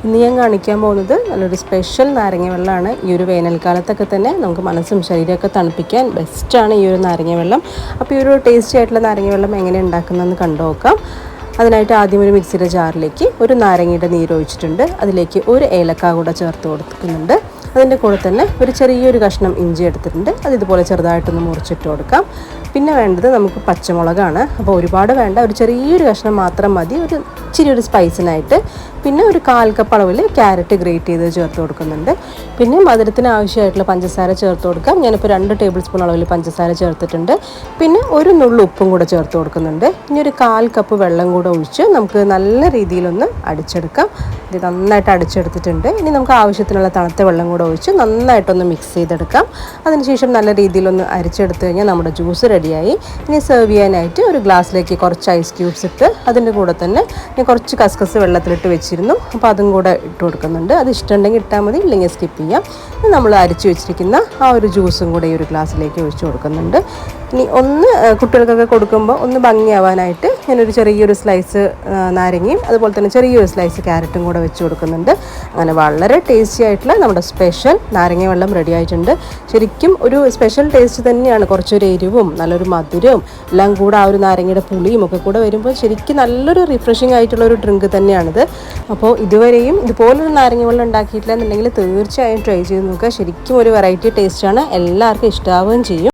ഇന്ന് ഞാൻ കാണിക്കാൻ പോകുന്നത് നല്ലൊരു സ്പെഷ്യൽ നാരങ്ങ വെള്ളമാണ്. ഈ ഒരു വേനൽക്കാലത്തൊക്കെ തന്നെ നമുക്ക് മനസ്സും ശരീരമൊക്കെ തണുപ്പിക്കാൻ ബെസ്റ്റാണ് ഈ ഒരു നാരങ്ങ വെള്ളം. അപ്പോൾ ഈ ഒരു ടേസ്റ്റി ആയിട്ടുള്ള നാരങ്ങ വെള്ളം എങ്ങനെ ഉണ്ടാക്കുന്നതെന്ന് കണ്ടു നോക്കാം. അതിനായിട്ട് ആദ്യം ഒരു മിക്സിയുടെ ജാറിലേക്ക് ഒരു നാരങ്ങയുടെ നീര് ഒഴിച്ചിട്ടുണ്ട്. അതിലേക്ക് ഒരു ഏലക്ക കൂടെ ചേർത്ത് കൊടുക്കുന്നുണ്ട്. അതിൻ്റെ കൂടെ തന്നെ ഒരു ചെറിയൊരു കഷ്ണം ഇഞ്ചി എടുത്തിട്ടുണ്ട്. അത് ഇതുപോലെ ചെറുതായിട്ടൊന്ന് മുറിച്ചിട്ട് കൊടുക്കാം. പിന്നെ വേണ്ടത് നമുക്ക് പച്ചമുളകാണ്. അപ്പോൾ ഒരുപാട് വേണ്ട, ഒരു ചെറിയൊരു കഷ്ണം മാത്രം മതി, ഒരു ഇച്ചിരി ഒരു സ്പൈസിനായിട്ട്. പിന്നെ ഒരു 1/4 കപ്പ് അളവിൽ ക്യാരറ്റ് ഗ്രേറ്റ് ചെയ്ത് ചേർത്ത് കൊടുക്കുന്നുണ്ട്. പിന്നെ മധുരത്തിന് ആവശ്യമായിട്ടുള്ള പഞ്ചസാര ചേർത്ത് കൊടുക്കാം. ഞാനിപ്പോൾ 2 ടേബിൾ സ്പൂൺ അളവിൽ പഞ്ചസാര ചേർത്തിട്ടുണ്ട്. പിന്നെ ഒരു നുള്ളു ഉപ്പും കൂടെ ചേർത്ത് കൊടുക്കുന്നുണ്ട്. ഇനി ഒരു 1/4 കപ്പ് വെള്ളം കൂടെ ഒഴിച്ച് നമുക്ക് നല്ല രീതിയിലൊന്ന് അടിച്ചെടുക്കാം. ഇത് നന്നായിട്ട് അടിച്ചെടുത്തിട്ടുണ്ട്. ഇനി നമുക്ക് ആവശ്യത്തിനുള്ള തണുത്ത വെള്ളം കൂടെ ഒഴിച്ച് നന്നായിട്ടൊന്ന് മിക്സ് ചെയ്തെടുക്കാം. അതിനുശേഷം നല്ല രീതിയിലൊന്ന് അരിച്ചെടുത്ത് കഴിഞ്ഞാൽ നമ്മുടെ ജ്യൂസ് റെഡിയായി. ഇനി സെർവ് ചെയ്യാനായിട്ട് ഒരു ഗ്ലാസ്സിലേക്ക് കുറച്ച് ഐസ് ക്യൂബ്സ് ഇട്ട് അതിൻ്റെ കൂടെ തന്നെ ഞാൻ കുറച്ച് കസ്കസ് വെള്ളത്തിലിട്ട് വെച്ചിരുന്നു. അപ്പോൾ അതും കൂടെ ഇട്ട് കൊടുക്കുന്നുണ്ട്. അത് ഇഷ്ടമുണ്ടെങ്കിൽ ഇട്ടാൽ മതി, ഇല്ലെങ്കിൽ സ്കിപ്പ് ചെയ്യാം. നമ്മൾ അരിച്ചു വെച്ചിരിക്കുന്ന ആ ഒരു ജ്യൂസും കൂടെ ഈ ഒരു ഗ്ലാസ്സിലേക്ക് ഒഴിച്ച് കൊടുക്കുന്നുണ്ട്. ഇനി ഒന്ന് കുട്ടികൾക്കൊക്കെ കൊടുക്കുമ്പോൾ ഒന്ന് ഭംഗിയാവാനായിട്ട് ഞാനൊരു ചെറിയൊരു സ്ലൈസ് നാരങ്ങയും അതുപോലെ തന്നെ ചെറിയൊരു സ്ലൈസ് ക്യാരറ്റും കൂടെ വെച്ച് കൊടുക്കുന്നുണ്ട്. അങ്ങനെ വളരെ ടേസ്റ്റി ആയിട്ടുള്ള നമ്മുടെ സ്പെഷ്യൽ നാരങ്ങ വെള്ളം റെഡി ആയിട്ടുണ്ട്. ശരിക്കും ഒരു സ്പെഷ്യൽ ടേസ്റ്റ് തന്നെയാണ്. കുറച്ചൊരു എരിവും നല്ലൊരു മധുരവും എല്ലാം കൂടെ ആ ഒരു നാരങ്ങയുടെ പുളിയും ഒക്കെ കൂടെ വരുമ്പോൾ ശരിക്കും നല്ലൊരു റിഫ്രഷിംഗ് ആയിട്ടുള്ളൊരു ഡ്രിങ്ക് തന്നെയാണിത്. അപ്പോൾ ഇതുവരെയും ഇതുപോലൊരു നാരങ്ങ വെള്ളം ഉണ്ടാക്കിയിട്ടില്ല എന്നുണ്ടെങ്കിൽ തീർച്ചയായും ട്രൈ ചെയ്ത് നോക്കുക. ശരിക്കും ഒരു വെറൈറ്റി ടേസ്റ്റാണ്, എല്ലാവർക്കും ഇഷ്ടാവുകയും ചെയ്യും.